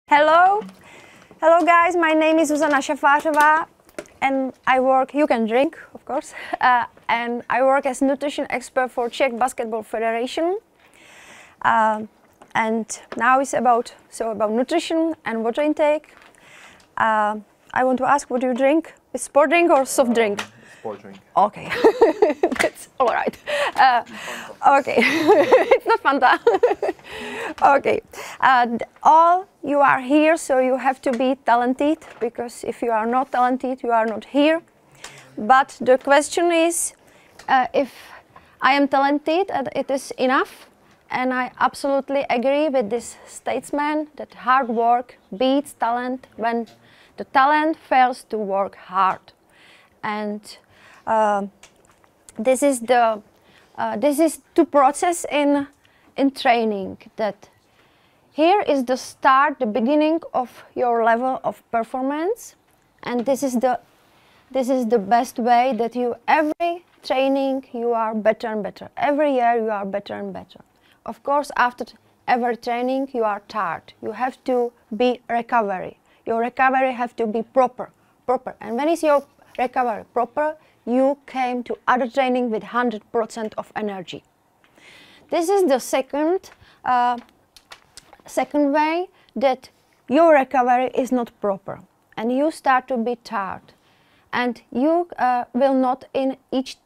Hello, hello guys, my name is Zuzana Šafářová and I work, you can drink of course, and I work as nutrition expert for Czech Basketball Federation. And now it's about nutrition and water intake. I want to ask, what do you drink? Is sport drink or soft drink? Sport drink. Okay, that's all right. Okay, it's not Fanta. Okay, all you are here, so you have to be talented, because if you are not talented, you are not here. But the question is, if I am talented, it is enough. And I absolutely agree with this statesman that hard work beats talent when the talent fails to work hard. And this is the process in training, that here is the start, the beginning of your level of performance, and this is the best way that you, every training you are better and better, every year you are better and better. Of course, after every training you are tired. You have to be recovery. Your recovery have to be proper. And when is your recovery proper? You came to other training with 100% of energy. This is the second way that your recovery is not proper, and you start to be tired, and you will not in each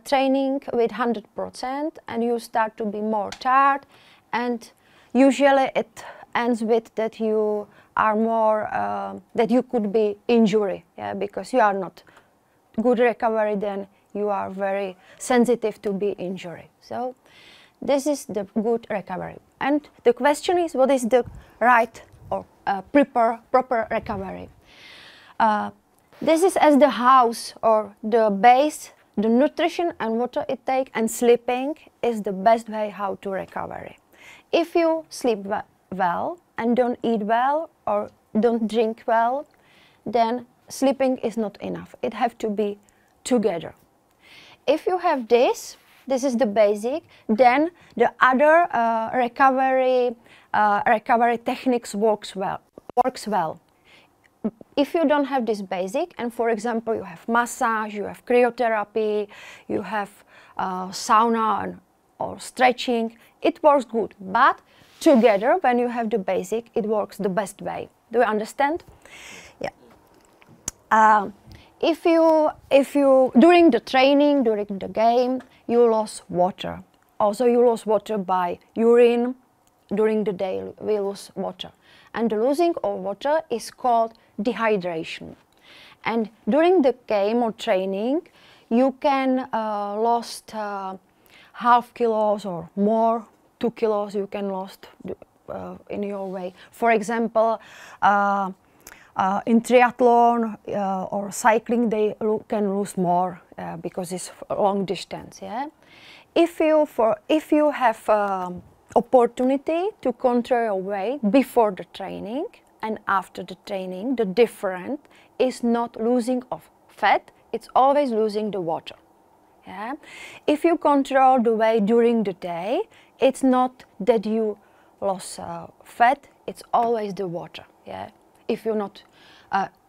training with 100%, and you start to be more tired, and usually it ends with that you are more that you could be injury, because you are not good recovery, then you are very sensitive to be injury. So this is the good recovery, and the question is, what is the right or proper recovery? This is as the house or the base. The nutrition and water intake and sleeping is the best way how to recovery. If you sleep well and don't eat well or don't drink well, then sleeping is not enough. It has to be together. If you have this is the basic, then the other recovery techniques works well. If you don't have this basic, and for example you have massage, you have cryotherapy, you have sauna or stretching, it works good. But together, when you have the basic, it works the best way. Do you understand? Yeah. If you during the training, during the game, you lose water. Also, you lose water by urine. During the day, we lose water, and the losing of water is called dehydration. And during the game or training, you can lose half kilos or more, 2 kilos you can lose in your way. For example, in triathlon or cycling, they can lose more because it's long distance. Yeah, if you have opportunity to control your weight before the training and after the training, the difference is not losing of fat, it's always losing the water. Yeah? If you control the weight during the day, it's not that you lose fat, it's always the water. Yeah? If you're not,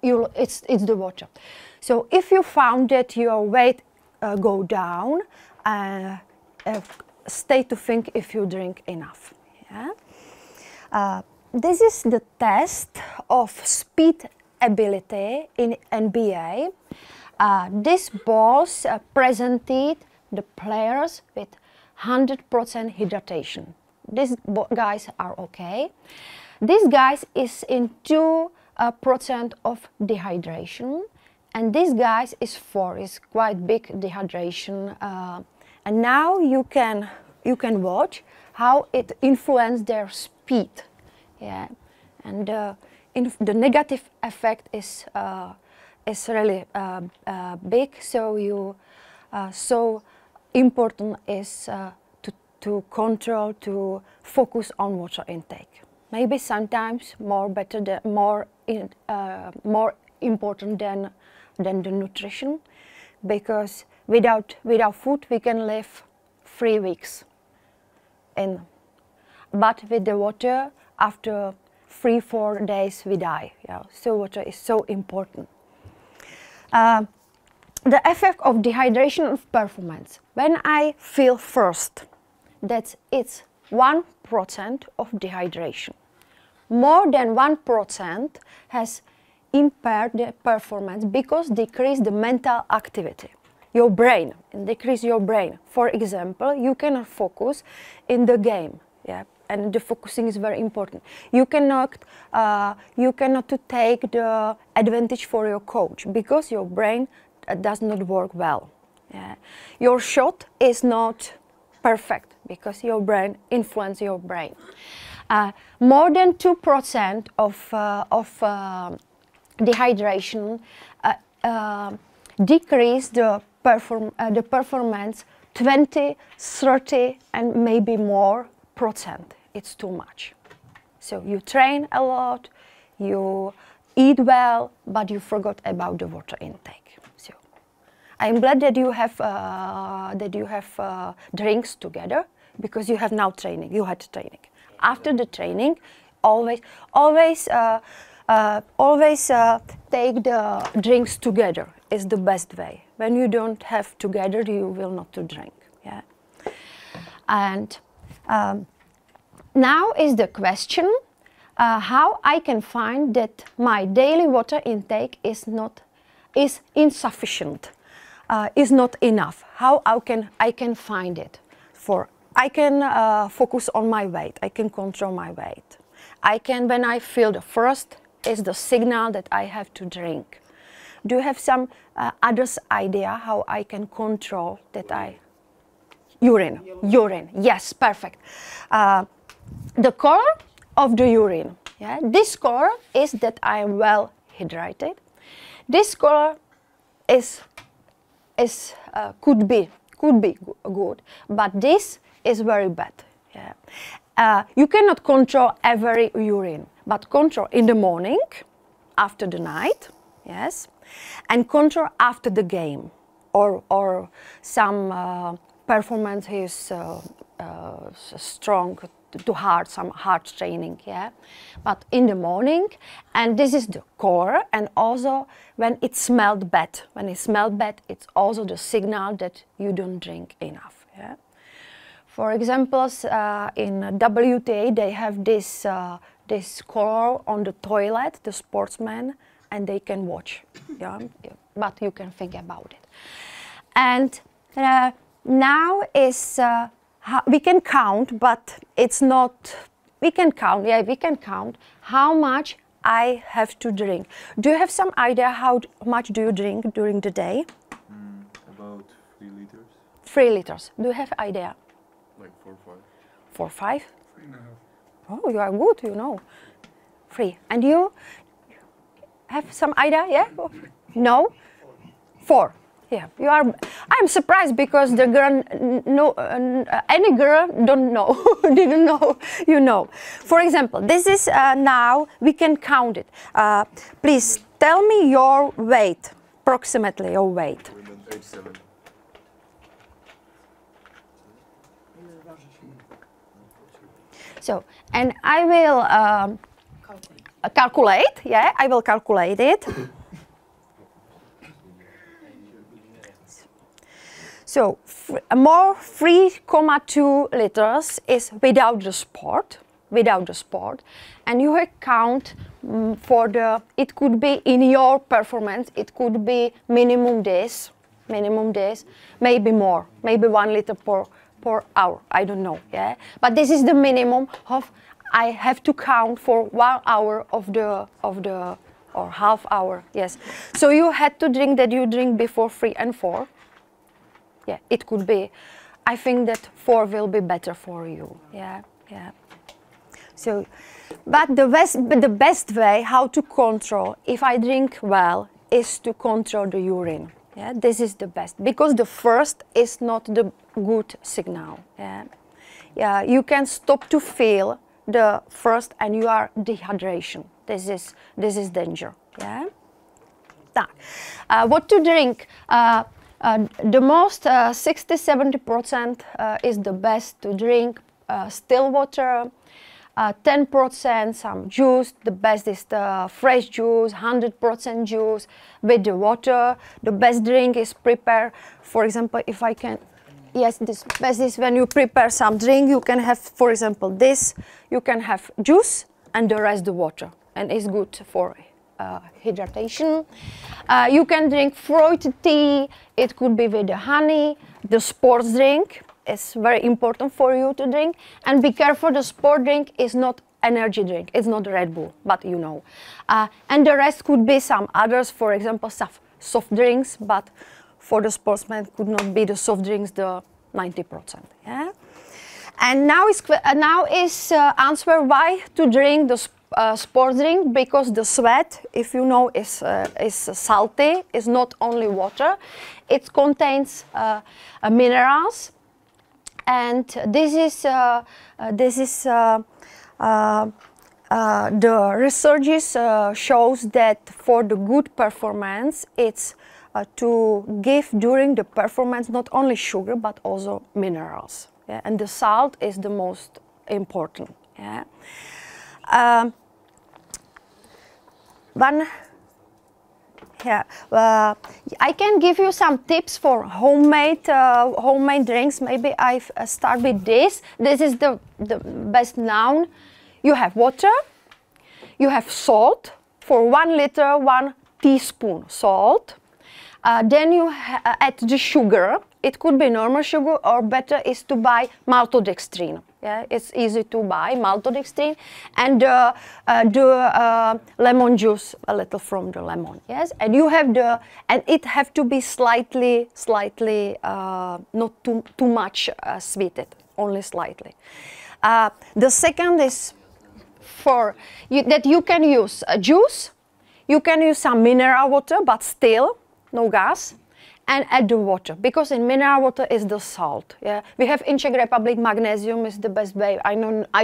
it's the water. So if you found that your weight go down, stay to think if you drink enough. Yeah? This is the test of speed ability in NBA. These balls presented the players with 100% hydration. These guys are okay. This guys is in 2% of dehydration, and this guys is 4. It's quite big dehydration. And now you can watch how it influenced their speed. Yeah, and the negative effect is really big. So important is to control, to focus on water intake. Maybe sometimes more important than the nutrition, because without food we can live 3 weeks. But with the water, after 3-4 days we die. Yeah, still water is so important. The effect of dehydration of performance. When I feel first that it's 1% of dehydration, more than 1% has impaired the performance because decrease the mental activity, your brain, and decrease your brain. For example, you cannot focus in the game, yeah, and the focusing is very important. You cannot take the advantage for your coach because your brain does not work well. Yeah. Your shot is not perfect because your brain influences your brain. More than 2% of dehydration decrease the performance 20, 30, and maybe more %. It's too much. So you train a lot, you eat well, but you forgot about the water intake. So I'm glad that you have drinks together because you have now training. You had training. After the training, always take the drinks together. Is the best way. When you don't have together, you will not to drink. Yeah. And now is the question how I can find that my daily water intake is insufficient, is not enough. How I can find it? I can focus on my weight. I can control my weight. I can, when I feel the first, is the signal that I have to drink. Do you have some others idea how I can control that urine? Urine, yes, perfect. The color of the urine, yeah, this color is that I am well hydrated. This color could be good, but this is very bad. Yeah. You cannot control every urine, but control in the morning, after the night, yes, and control after the game, or some performance is strong, too hard, some hard training, yeah. But in the morning, and this is the core, and also when it smelled bad. When it smelled bad, it's also the signal that you don't drink enough, yeah. For example, in WTA, they have this color on the toilet, the sportsman, and they can watch, yeah. But you can think about it. And now is we can count, but it's not. We can count, yeah. We can count how much I have to drink. Do you have some idea how much do you drink during the day? About 3 liters. 3 liters. Do you have idea? Like 4 or 5. 4 or 5? 3.5. Oh, you are good, you know. 3. And you have some idea? Yeah? No? 4. Yeah, you are. I'm surprised because the girl, any girl don't know, didn't know, you know. For example, this is now we can count it. Please tell me your weight, approximately your weight. 87. So, and I will calculate. Yeah, I will calculate it. So, more 3.2 liters is without the sport, and you count for the, it could be in your performance, it could be minimum days, maybe more, maybe 1 liter per hour, I don't know, yeah. But this is the minimum of, I have to count for 1 hour of the, or half hour, yes. So you had to drink that you drink before 3 and 4. Yeah, it could be. I think that 4 will be better for you. Yeah, yeah. So, but the best way how to control if I drink well is to control the urine. Yeah, this is the best because the first is not the good signal. Yeah, yeah. You can stop to feel the first, and you are dehydration. This is danger. Yeah. What to drink? The most 60-70% is the best to drink still water, 10% some juice. The best is the fresh juice, 100% juice with the water. The best drink is prepared. For example, if I can, yes, this best is when you prepare some drink, you can have, for example, this. You can have juice and the rest the water, and it's good for hydration. You can drink fruit tea. It could be with the honey. The sports drink is very important for you to drink, and be careful, the sport drink is not energy drink, it's not Red Bull, but you know. And the rest could be some others, for example, soft drinks, but for the sportsman could not be the soft drinks, the 90%. Yeah? And now is answer why to drink the sports drink, because the sweat, if you know, is salty, it's not only water, it contains minerals. And this is the research shows that for the good performance, it's to give during the performance not only sugar but also minerals. Yeah? And the salt is the most important. Yeah? I can give you some tips for homemade drinks. Maybe I start with this. This is the best known. You have water, you have salt. For 1 liter, 1 teaspoon salt. Then you add the sugar. It could be normal sugar, or better is to buy maltodextrin. Yeah, it's easy to buy maltodextrin, and lemon juice, a little from the lemon. Yes, and you have and it have to be slightly, not too much sweetened, only slightly. The second is for that you can use juice, you can use some mineral water, but still no gas. And add the water, because in mineral water is the salt. Yeah, we have in Czech Republic magnesium is the best way. I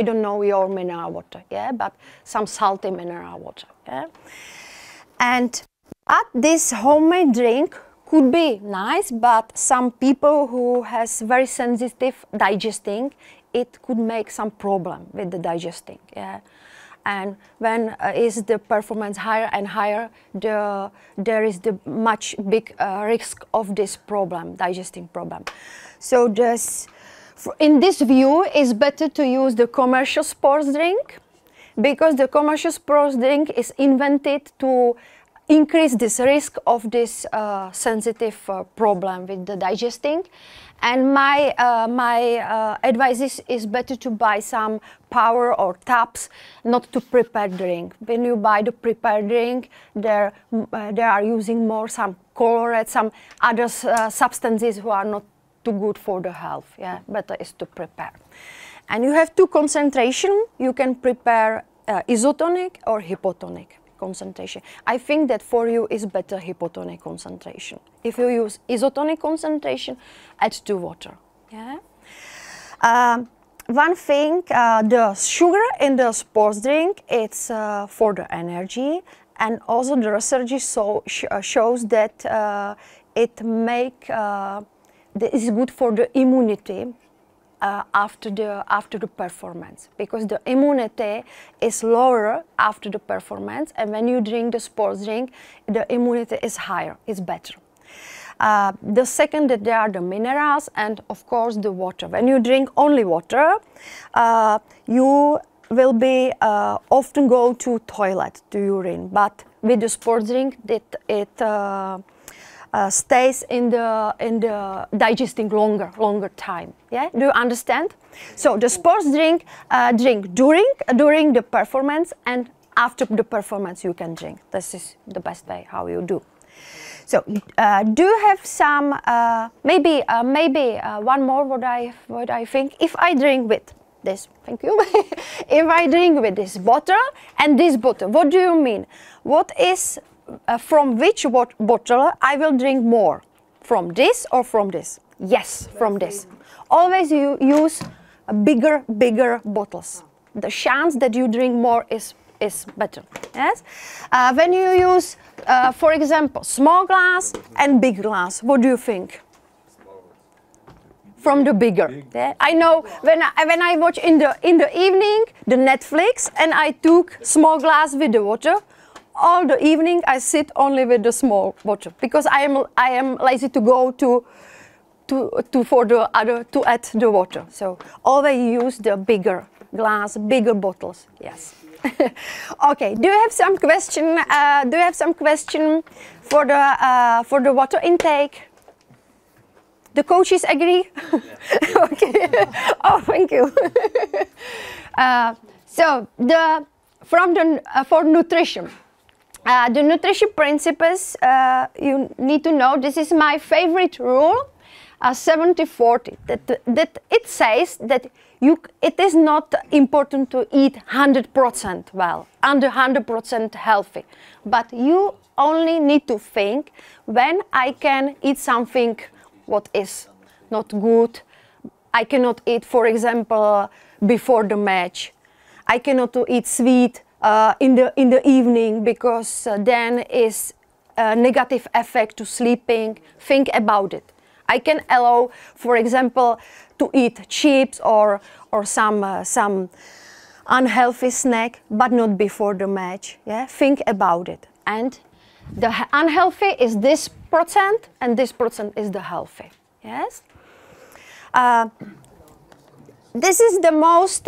don't know your mineral water. Yeah, but some salty mineral water. Yeah, and this homemade drink could be nice, but some people who has very sensitive digesting, it could make some problem with the digesting. Yeah. And when is the performance higher and higher, there is the much big risk of this problem, digesting problem. So in this view, it's better to use the commercial sports drink, because the commercial sports drink is invented to increase this risk of this sensitive problem with the digesting. And my advice is better to buy some powder or tabs, not to prepare drink. When you buy the prepared drink, they are using more some colorant, some other substances who are not too good for the health. Yeah, better is to prepare. And you have two concentration. You can prepare isotonic or hypotonic concentration. I think that for you is better hypotonic concentration. If you use isotonic concentration, add to water. Yeah. One thing, the sugar in the sports drink, it's for the energy, and also the research shows that it is good for the immunity. After the performance, because the immunity is lower after the performance, and when you drink the sports drink, the immunity is higher, it's better. The second, that there are the minerals, and of course the water. When you drink only water, you will be often go to toilet, to urine, but with the sports drink, it stays in the digesting longer time. Yeah, do you understand? So the sports drink during the performance, and after the performance you can drink. This is the best way how you do. So do you have some maybe one more what I think? If I drink with this, thank you. If I drink with this bottle and this bottle, what do you mean? What is from which bottle I will drink more? From this or from this? Yes, from this. Always you use bigger bottles. The chance that you drink more is better. Yes. When you use, for example, small glass and big glass, what do you think? from the bigger. Yeah? I know when I watch in the evening the Netflix and I took small glass with the water, all the evening I sit only with the small water because I am lazy to go to add the water. So always use the bigger glass, bigger bottles. Yes. Okay. Do you have some question? Do you have some question for the water intake? The coaches agree? Yeah. Okay. Oh, thank you. So for nutrition. The nutrition principles, you need to know, this is my favorite rule, 70-40, that it says that it is not important to eat 100% well, under 100% healthy, but you only need to think when I can eat something what is not good. I cannot eat, for example, before the match. I cannot eat sweet in the evening because then is a negative effect to sleeping. Think about it. I can allow, for example, to eat chips or some unhealthy snack, but not before the match. Yeah, think about it. And the unhealthy is this percent, and this percent is the healthy. Yes. This is the most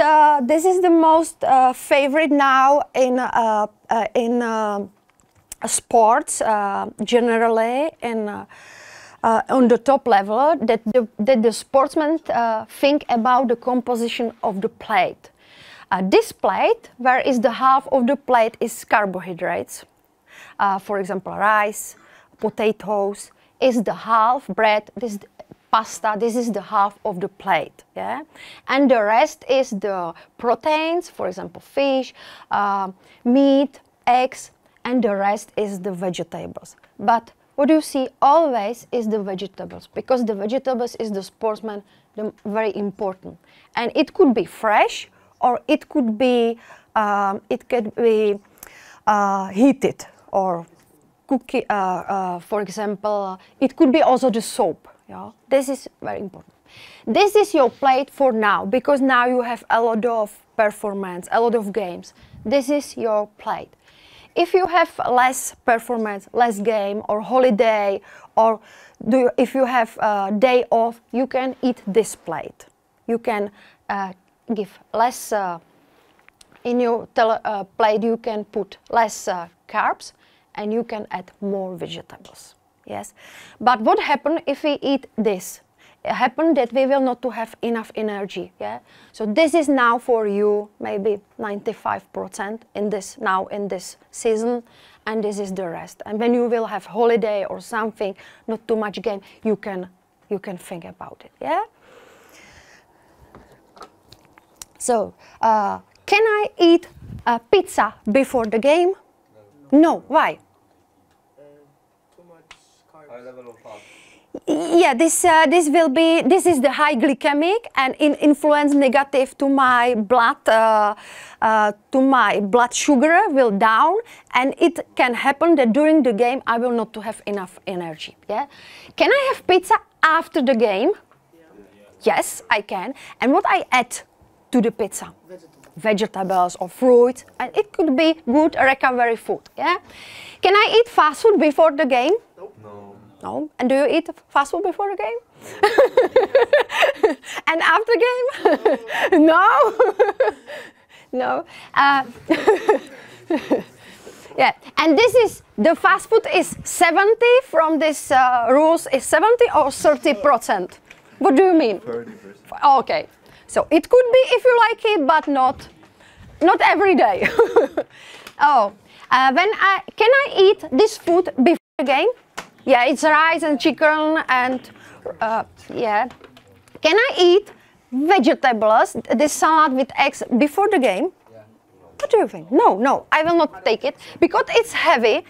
favorite now in sports generally on the top level that the sportsmen think about the composition of the plate. This plate, where is the half of the plate is carbohydrates, for example rice, potatoes, is the half bread, this pasta, this is the half of the plate, yeah? And the rest is the proteins, for example fish, meat, eggs, and the rest is the vegetables. But what you see always is the vegetables, because the vegetables is the sportsman very important. And it could be fresh, or it could be heated, or cookie, for example, it could be also the soup. Yeah? This is very important. This is your plate for now, because now you have a lot of performance, a lot of games. This is your plate. If you have less performance, less game, or holiday, or if you have a day off, you can eat this plate. You can give less, in your plate you can put less carbs, and you can add more vegetables. Yes, but what happens if we eat this? It happens that we will not to have enough energy. Yeah, so this is now for you maybe 95% in this season, and this is the rest. And when you will have holiday or something, not too much game, you can think about it. Yeah. So can I eat pizza before the game? No. Why? Yeah, this is the high glycemic and influence negative to my blood sugar will down, and it can happen that during the game I will not to have enough energy. Yeah, can I have pizza after the game? Yeah. Yes, I can. And what I add to the pizza? Vegetables or fruit, and it could be good recovery food. Yeah, can I eat fast food before the game? Nope. No. No. And do you eat fast food before the game? And after game? No. No. Yeah. And this is the fast food is 70 from this rules is 70 or 30%. What do you mean? 30%. Okay. So it could be if you like it, but not every day. Oh, can I eat this food before the game? Yeah, it's rice and chicken and yeah. Can I eat vegetables, this salad with eggs before the game? Yeah. What do you think? No, I will not take it because it's heavy.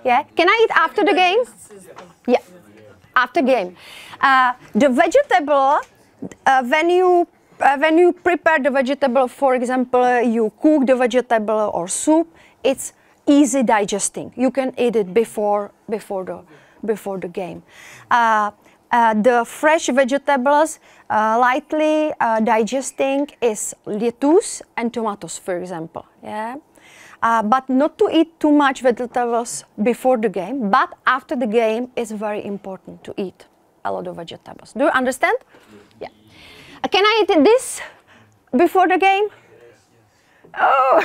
Yeah. Can I eat after the game? Yeah, after game. The vegetable, when you prepare the vegetable, for example, you cook the vegetable or soup, it's easy digesting. You can eat it before the game. the fresh vegetables, lightly digesting is lettuce and tomatoes, for example. Yeah? But not to eat too much vegetables before the game, but after the game is very important to eat a lot of vegetables. Do you understand? Yeah. Can I eat this before the game? Oh,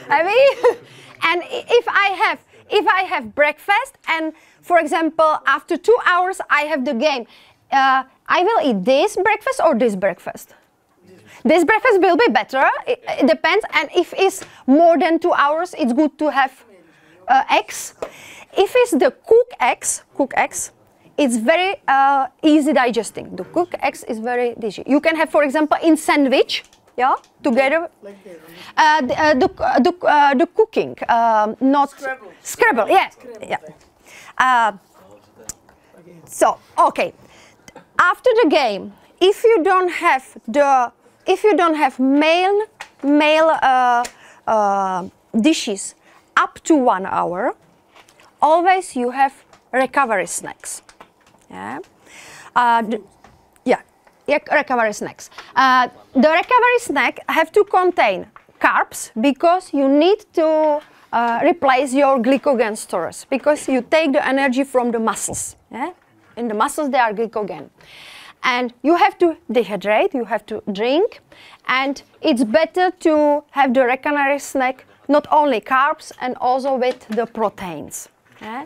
I mean, and if I have breakfast and, for example, after 2 hours I have the game, I will eat this breakfast or this breakfast. This breakfast will be better. It depends, and if it's more than 2 hours, it's good to have eggs. If it's the cooked eggs, it's very easy digesting. The cooked eggs is very delicious. You can have, for example, in sandwich. Yeah, together. The cooking, not Scrabble. Yeah, yeah. So okay, after the game, if you don't have male dishes up to 1 hour, always you have recovery snacks. Yeah. Recovery snacks. The recovery snack have to contain carbs because you need to replace your glycogen stores because you take the energy from the muscles. Yeah? In the muscles there are glycogen. And you have to dehydrate, you have to drink, and it's better to have the recovery snack not only carbs and also with the proteins. Yeah?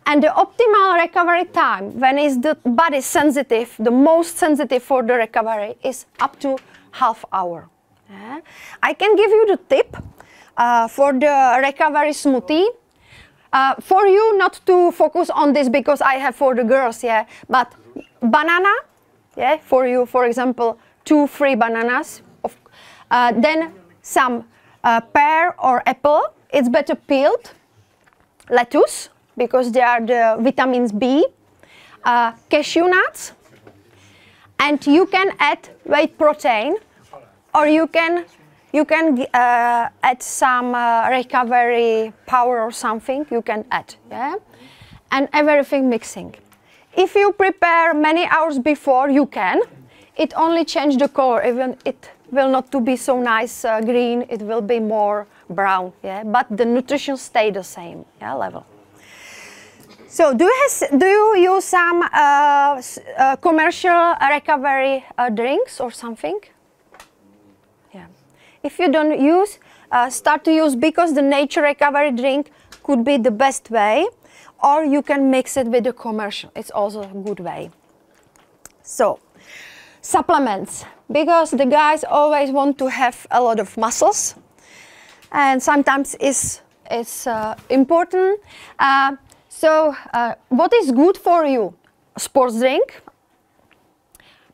And the optimal recovery time, when is the body sensitive, the most sensitive for the recovery, is up to half hour. Yeah? I can give you the tip for the recovery smoothie. For you not to focus on this because I have for the girls, yeah, but banana, yeah, for you, for example, 2-3 bananas. Then some pear or apple, it's better peeled. Lettuce, because they are the vitamins B, cashew nuts, and you can add whey protein, or you can add some recovery power or something. You can add, yeah, and everything mixing. If you prepare many hours before, you can. It only change the color. Even it will not to be so nice green. It will be more brown, yeah. But the nutrition stay the same, yeah, level. So do you use some commercial recovery drinks or something? Yeah. If you don't use, start to use, because the nature recovery drink could be the best way, or you can mix it with the commercial. It's also a good way. So supplements, because the guys always want to have a lot of muscles, and sometimes it's important. So what is good for you? Sports drink,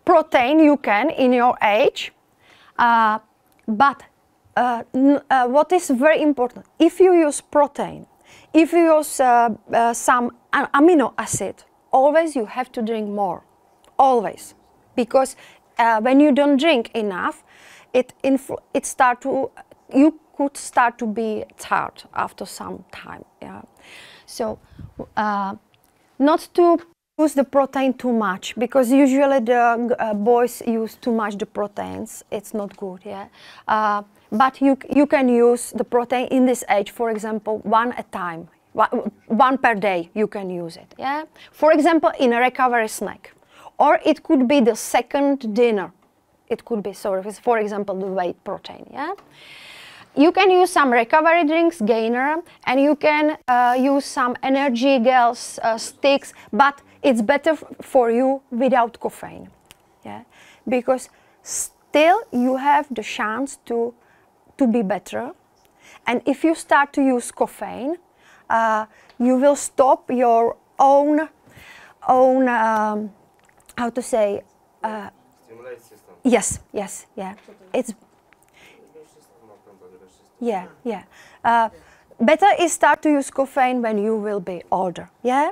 protein you can in your age, but what is very important, if you use protein, if you use some amino acid, always you have to drink more, always, because when you don't drink enough, you could start to be tired after some time. Yeah. So, not to use the protein too much, because usually the boys use too much the proteins. It's not good, yeah. But you can use the protein in this age, for example, one at a time, one per day. You can use it, yeah. For example, in a recovery snack, or it could be the second dinner. It could be, for example, the whey protein, yeah. You can use some recovery drinks, gainer, and you can use some energy gels, sticks, but it's better for you without caffeine, yeah? Because still you have the chance to be better. And if you start to use caffeine, you will stop your own how to say, yes, yeah. It's yeah. Better is start to use caffeine when you will be older, yeah,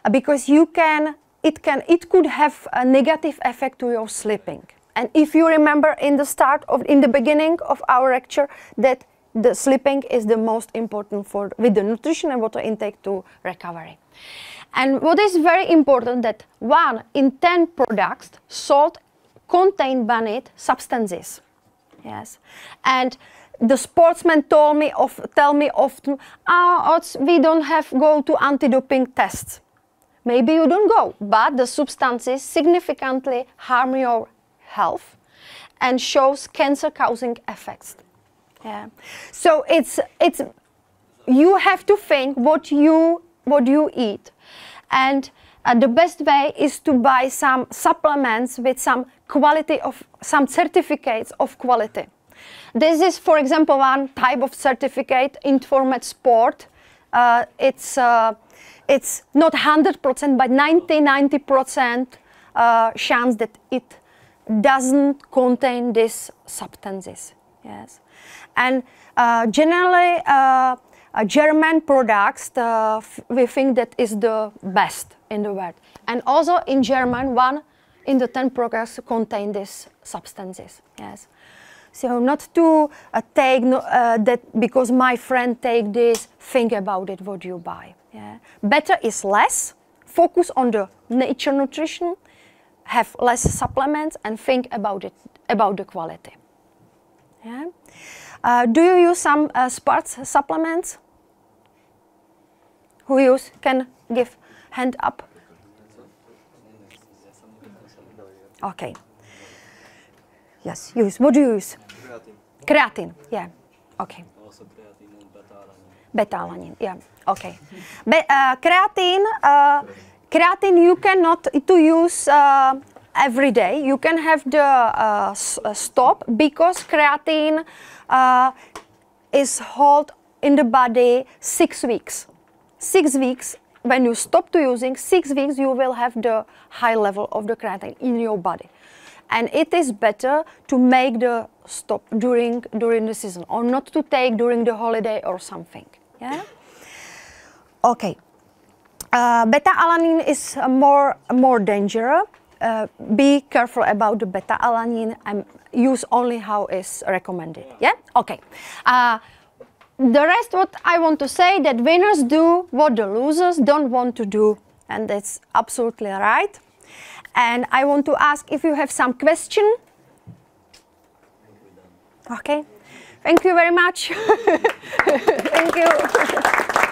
because it could have a negative effect to your sleeping. And if you remember in the beginning of our lecture, that the sleeping is the most important with the nutrition and water intake to recovery. And what is very important that 1 in 10 products sold contain banned substances. Yes, and the sportsmen tell me often, we don't have go to anti-doping tests. Maybe you don't go, but the substances significantly harm your health and shows cancer-causing effects. Yeah. So it's you have to think what you eat, and the best way is to buy some supplements with some quality of some certificates of quality. This is, for example, one type of certificate, Informed Sport. It's not 100%, but 90% chance that it doesn't contain these substances. Yes, and generally German products we think that is the best in the world. And also in German, 1 in the 10 products contain these substances. Yes. So not to take that because my friend take this, think about it what you buy. Yeah. Better is less, focus on the nature nutrition, have less supplements and think about it, about the quality. Yeah. Do you use some sports supplements? Who use? Can give hand up. Okay. Yes, use. What do you use? Creatine, yeah, okay. Also creatine and beta-alanine. Beta-alanine, yeah, okay. Creatine you cannot to use every day. You can have the stop because creatine is held in the body 6 weeks. 6 weeks, when you stop to using, 6 weeks you will have the high level of the creatine in your body. And it is better to make the stop during the season, or not to take during the holiday or something. Yeah. Okay. Beta-alanine is more dangerous. Be careful about the beta-alanine and use only how is recommended. Yeah. Okay. The rest, what I want to say, that winners do what the losers don't want to do, and that's absolutely right. And I want to ask if you have some question. Okay. Thank you very much. Thank you.